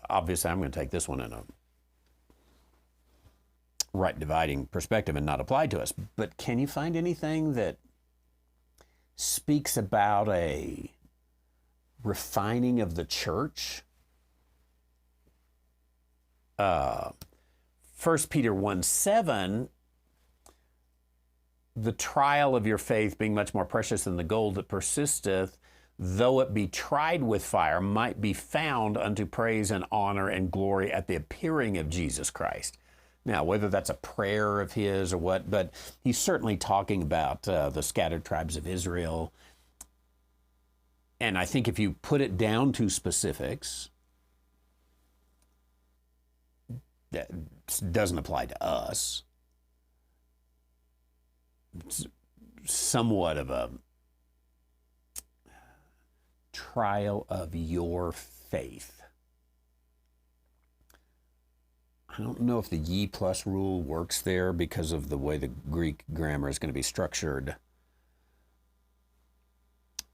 obviously, I'm going to take this one in a right dividing perspective and not applied to us. But can you find anything that speaks about a refining of the church? 1 Peter 1:7, the trial of your faith being much more precious than the gold that persisteth, though it be tried with fire, might be found unto praise and honor and glory at the appearing of Jesus Christ. Now, whether that's a prayer of his or what, but he's certainly talking about the scattered tribes of Israel. And I think if you put it down to specifics, that doesn't apply to us. It's somewhat of a trial of your faith. I don't know if the ye plus rule works there because of the way the Greek grammar is going to be structured.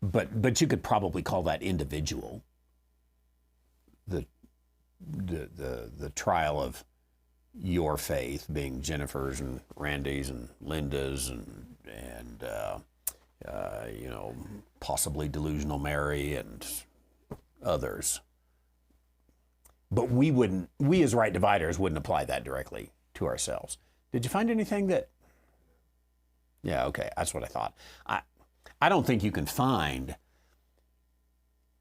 But you could probably call that individual. The trial of your faith being Jennifer's and Randy's and Linda's and possibly delusional Mary and others. But we as right dividers wouldn't apply that directly to ourselves. Did you find anything that... Yeah, okay, that's what I thought. I don't think you can find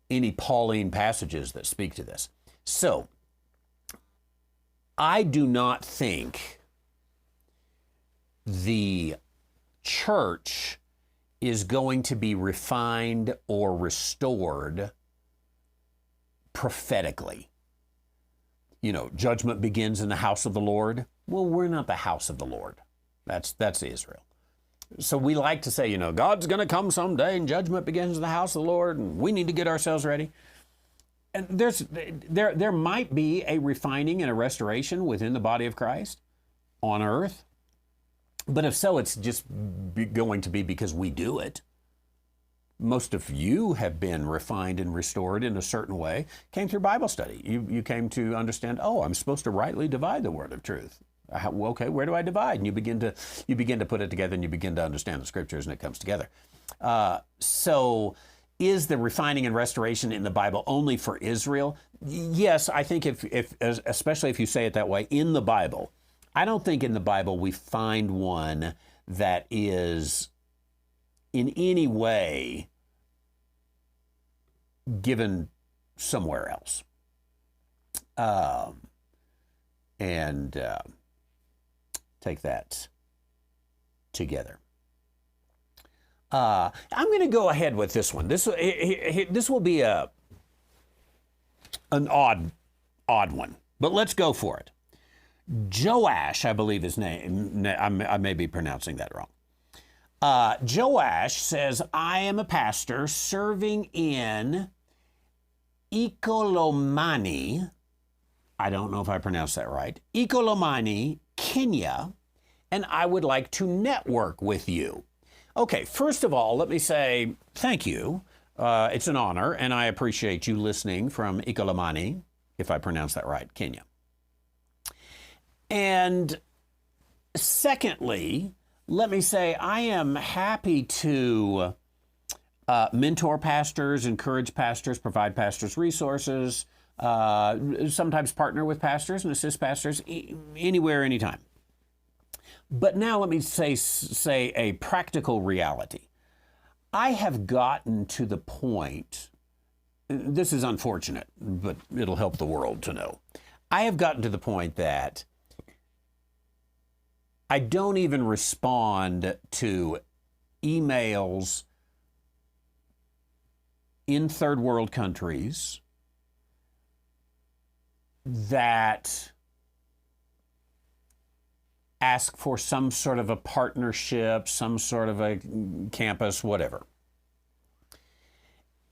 any Pauline passages that speak to this. So, I do not think the church is going to be refined or restored prophetically. You know, judgment begins in the house of the Lord. Well, we're not the house of the Lord. That's Israel. So we like to say, God's going to come someday and judgment begins in the house of the Lord and we need to get ourselves ready. And there might be a refining and a restoration within the body of Christ on earth. But if so, it's just going to be because we do it. Most of you have been refined and restored in a certain way, came through Bible study. You came to understand, I'm supposed to rightly divide the word of truth. Okay, where do I divide? And you begin to put it together and you begin to understand the scriptures and it comes together. So is the refining and restoration in the Bible only for Israel? Yes, I think especially if you say it that way, in the Bible. I don't think in the Bible we find one that is in any way given somewhere else. Take that together. I'm going to go ahead with this one. This will be an odd one, but let's go for it. Joash, I believe his name. I may be pronouncing that wrong. Joash says, I am a pastor serving in Ikolomani. I don't know if I pronounced that right. Ikolomani, Kenya, and I would like to network with you. Okay, first of all, let me say thank you. It's an honor, and I appreciate you listening from Ikolomani, if I pronounce that right, Kenya. And secondly, let me say I am happy to mentor pastors, encourage pastors, provide pastors resources, sometimes partner with pastors and assist pastors anywhere, anytime. But now let me say a practical reality. I have gotten to the point, this is unfortunate, but it'll help the world to know. I have gotten to the point that I don't even respond to emails in third world countries that ask for some sort of a partnership, some sort of a campus, whatever.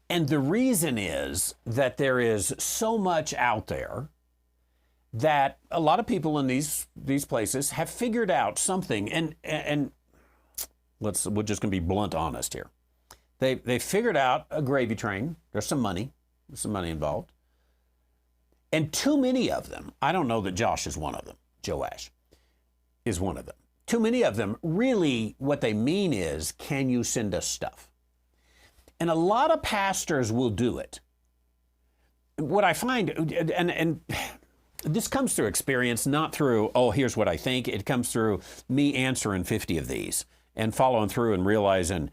And the reason is that there is so much out there that a lot of people in these places have figured out something, and we're just going to be blunt honest here. They figured out a gravy train. There's some money involved. And too many of them, I don't know that Josh is one of them, Joash is one of them. Too many of them, really what they mean is, can you send us stuff? And a lot of pastors will do it. What I find, and this comes through experience, not through, oh, here's what I think. It comes through me answering 50 of these and following through and realizing,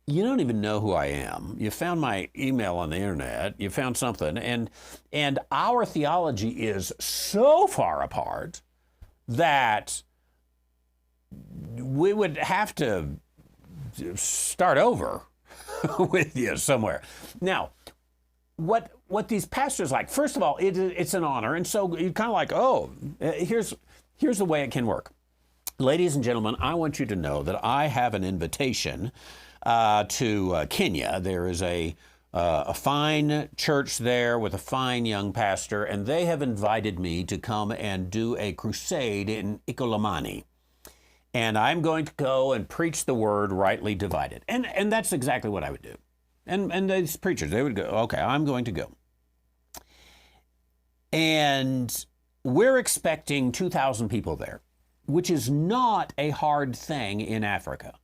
you don't even know who I am. You found my email on the internet. You found something. And our theology is so far apart that we would have to start over with you somewhere. Now, what these pastors like, first of all, it's an honor. And so you're kind of like, oh, here's the way it can work. Ladies and gentlemen, I want you to know that I have an invitation to Kenya. There is a fine church there with a fine young pastor, and they have invited me to come and do a crusade in Ikolomani. And I'm going to go and preach the word rightly divided. And that's exactly what I would do. And these preachers, they would go, okay, I'm going to go. And we're expecting 2,000 people there, which is not a hard thing in Africa.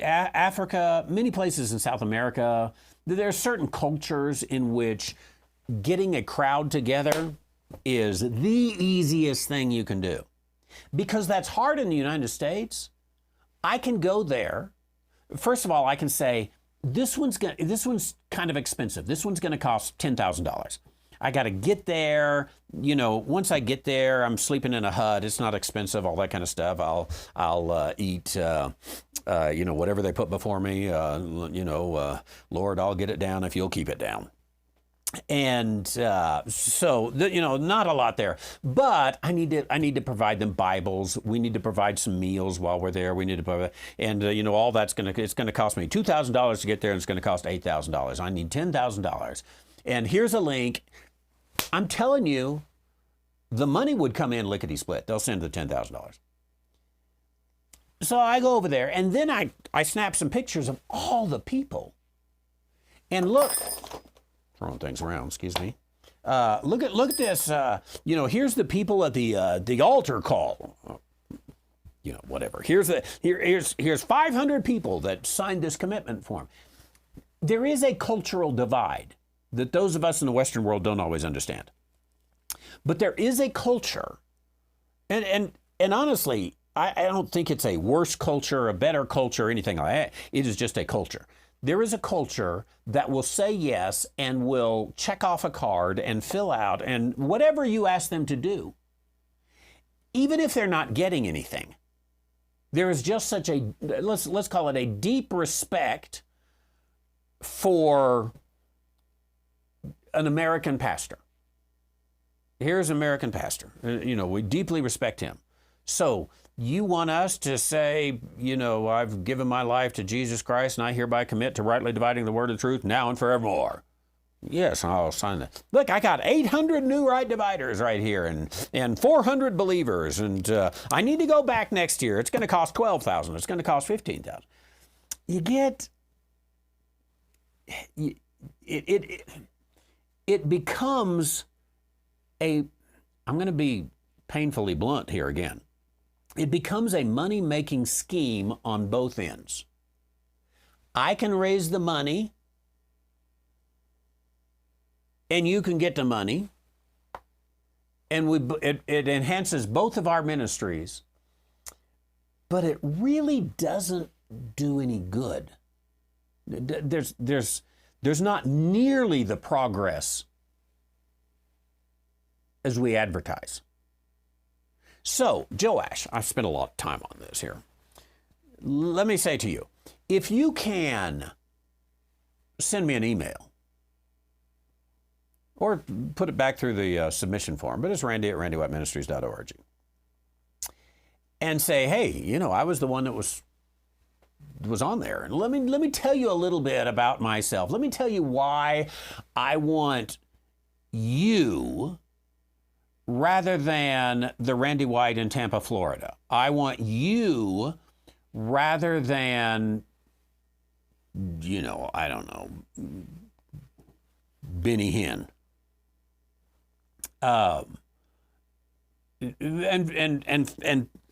Africa, many places in South America, there are certain cultures in which getting a crowd together is the easiest thing you can do. Because that's hard in the United States. I can go there. First of all, I can say, this one's kind of expensive. This one's going to cost $10,000. I got to get there. You know, once I get there, I'm sleeping in a hut. It's not expensive, all that kind of stuff. I'll eat, whatever they put before me. Lord, I'll get it down if you'll keep it down. And not a lot there, but I need to provide them Bibles. We need to provide some meals while we're there. We need to provide, and all that's it's going to cost me $2,000 to get there, and it's going to cost $8,000. I need $10,000, and here's a link. I'm telling you, the money would come in lickety split. They'll send the $10,000. So I go over there, and then I snap some pictures of all the people, and look. Throwing things around, excuse me. Look at this. Here's the people at the altar call. Whatever. Here's 500 people that signed this commitment form. There is a cultural divide that those of us in the Western world don't always understand. But there is a culture, and honestly, I don't think it's a worse culture, a better culture, anything like that. It is just a culture. There is a culture that will say yes and will check off a card and fill out and whatever you ask them to do, even if they're not getting anything. There is just such a, let's call it a deep respect for an American pastor. Here's an American pastor. We deeply respect him. So you want us to say, I've given my life to Jesus Christ and I hereby commit to rightly dividing the word of truth now and forevermore. Yes, I'll sign that. Look, I got 800 new right dividers right here and 400 believers. And I need to go back next year. It's going to cost $12,000. It's going to cost $15,000. You get, it becomes I'm going to be painfully blunt here again. It becomes a money-making scheme on both ends. I can raise the money, and you can get the money, and it enhances both of our ministries, but it really doesn't do any good. There's not nearly the progress as we advertise. So, Joash, I spent a lot of time on this here. Let me say to you, if you can send me an email or put it back through the submission form, but it's randy@randywhiteministries.org, and say, hey, I was the one that was on there. And let me tell you a little bit about myself. Let me tell you why I want you rather than the Randy White in Tampa, Florida. I want you rather than, I don't know, Benny Hinn.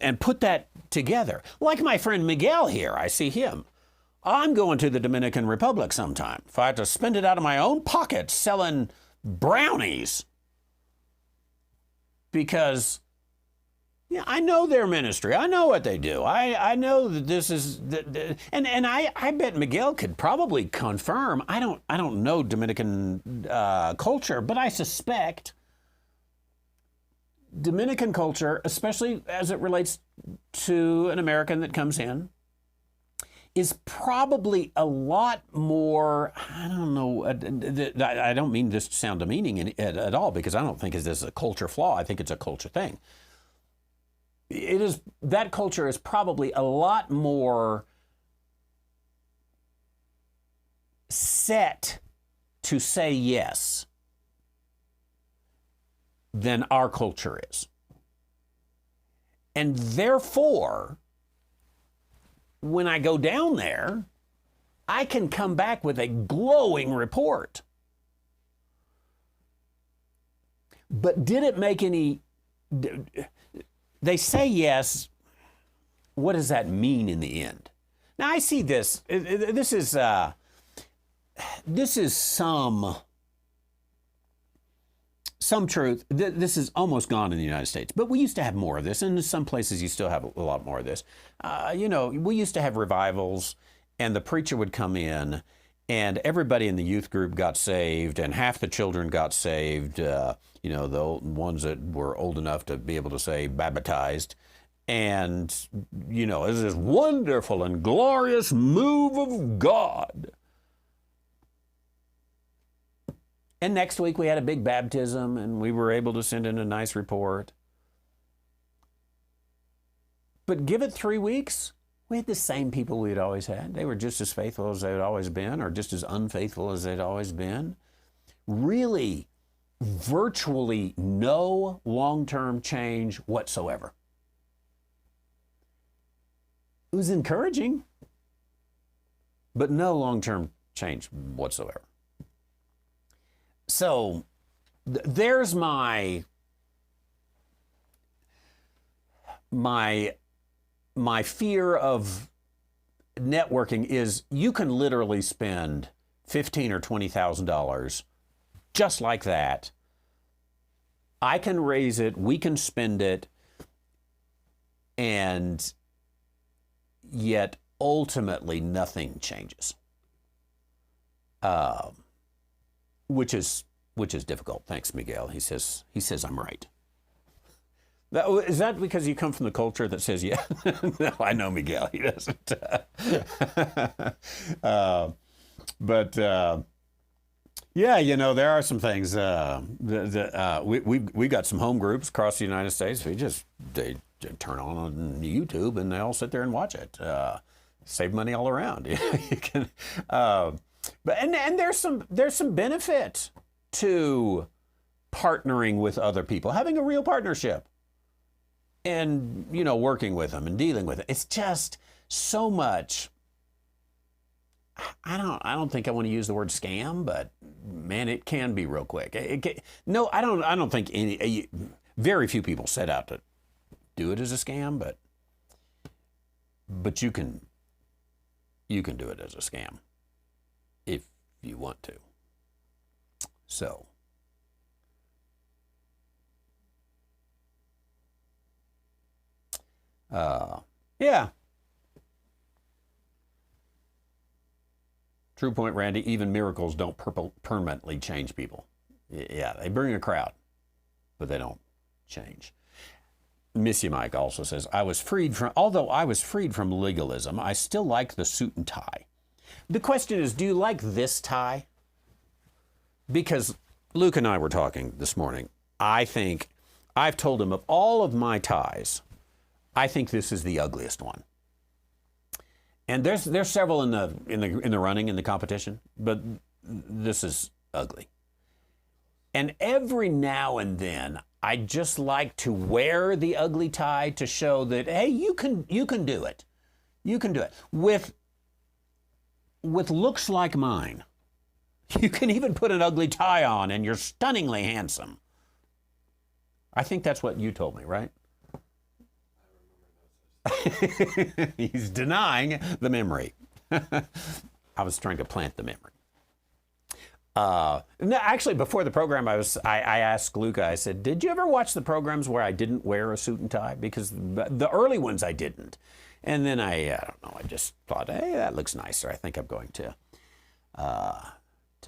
And put that together. Like my friend Miguel here, I see him. I'm going to the Dominican Republic sometime. If I had to spend it out of my own pocket selling brownies, because I know their ministry. I know what they do. I know that this is, and I bet Miguel could probably confirm. I don't know Dominican culture, but I suspect Dominican culture, especially as it relates to an American that comes in, is probably a lot more, I don't know, I don't mean this to sound demeaning at all, because I don't think this is a culture flaw. I think it's a culture thing. That culture is probably a lot more set to say yes than our culture is. And therefore, when I go down there, I can come back with a glowing report. But did it make any... They say yes. What does that mean in the end? Now, I see this. This is some truth. This is almost gone in the United States, but we used to have more of this, and in some places you still have a lot more of this. We used to have revivals, and the preacher would come in, and everybody in the youth group got saved, and half the children got saved, the ones that were old enough to be able to say baptized. And, it's this wonderful and glorious move of God. And next week we had a big baptism, and we were able to send in a nice report. But give it 3 weeks, we had the same people we'd always had. They were just as faithful as they'd always been, or just as unfaithful as they'd always been. Really, virtually no long-term change whatsoever. It was encouraging, but no long-term change whatsoever. So there's my fear of networking is you can literally spend $15,000 or $20,000 just like that. I can raise it, we can spend it, and yet ultimately nothing changes. Which is difficult. Thanks, Miguel. He says I'm right. Is that because you come from the culture that says yeah? No, I know Miguel. He doesn't. Yeah, there are some things. We got some home groups across the United States. They turn on YouTube and they all sit there and watch it. Save money all around. You can. But and there's some benefit to partnering with other people, having a real partnership, and working with them and dealing with it. It's just so much. I don't think I want to use the word scam, but man, it can be real quick. No, I don't think very few people set out to do it as a scam, but you can do it as a scam if you want to. So yeah. True point, Randy. Even miracles don't permanently change people. Yeah, they bring a crowd, but they don't change. Missy Mike also says, although I was freed from legalism, I still like the suit and tie. The question is, do you like this tie? Because Luke and I were talking this morning. I think I've told him of all of my ties, I think this is the ugliest one. And there's several in the running in the competition, but this is ugly. And every now and then, I just like to wear the ugly tie to show that, hey, you can do it. You can do it with looks like mine. You can even put an ugly tie on, and you're stunningly handsome. I think that's what you told me, right? He's denying the memory. I was trying to plant the memory. No, actually, before the program, I asked Luca, I said, did you ever watch the programs where I didn't wear a suit and tie? Because the early ones I didn't. And then I don't know, I just thought, hey, that looks nicer. I think I'm going to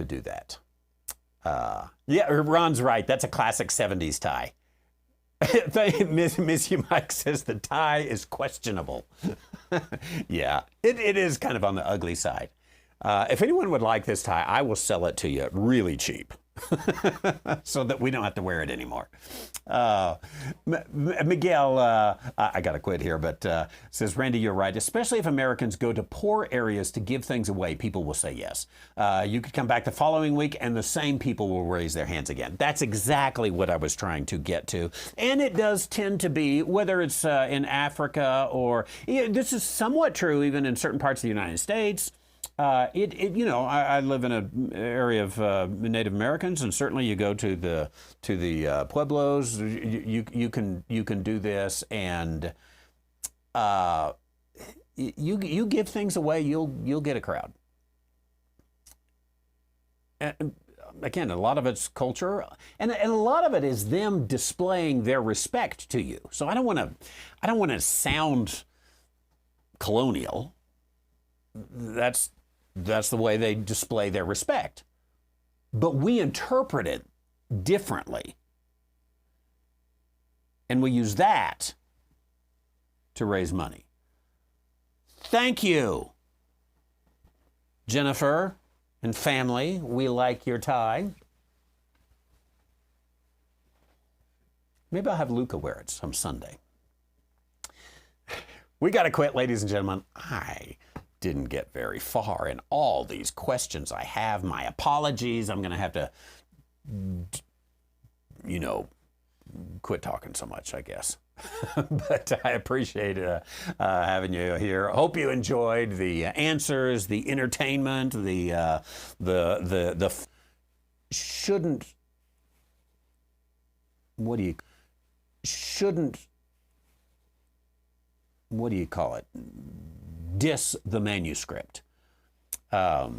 do that. Yeah, Ron's right. That's a classic 70s tie. Miss you Mike says the tie is questionable. Yeah, it is kind of on the ugly side. If anyone would like this tie, I will sell it to you really cheap so that we don't have to wear it anymore. Miguel, I got to quit here, but says, Randy, you're right. Especially if Americans go to poor areas to give things away, people will say yes. You could come back the following week and the same people will raise their hands again. That's exactly what I was trying to get to. And it does tend to be, whether it's in Africa or, this is somewhat true even in certain parts of the United States. I live in an area of Native Americans, and certainly you go to the pueblos. You can do this, and you give things away, you'll get a crowd. And again, a lot of it's culture, and a lot of it is them displaying their respect to you. So I don't want to sound colonial. That's the way they display their respect. But we interpret it differently. And we use that to raise money. Thank you, Jennifer and family. We like your tie. Maybe I'll have Luca wear it some Sunday. We got to quit, ladies and gentlemen. I didn't get very far in all these questions I have. My apologies. I'm going to have to, quit talking so much, I guess. But I appreciate having you here. Hope you enjoyed the answers, the entertainment, shouldn't what do you call it? Diss the manuscript. Yeah,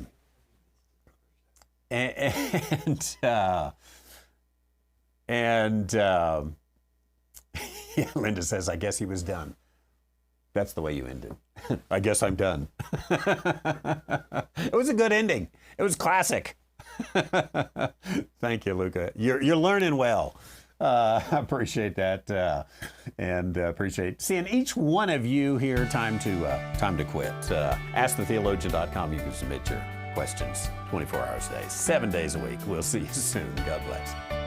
Linda says, I guess he was done. That's the way you ended. I guess I'm done. It was a good ending. It was classic. Thank you, Luca. You're learning well. I appreciate that, and appreciate seeing each one of you here. Time to quit. AskTheTheologian.com. You can submit your questions 24 hours a day, 7 days a week. We'll see you soon. God bless.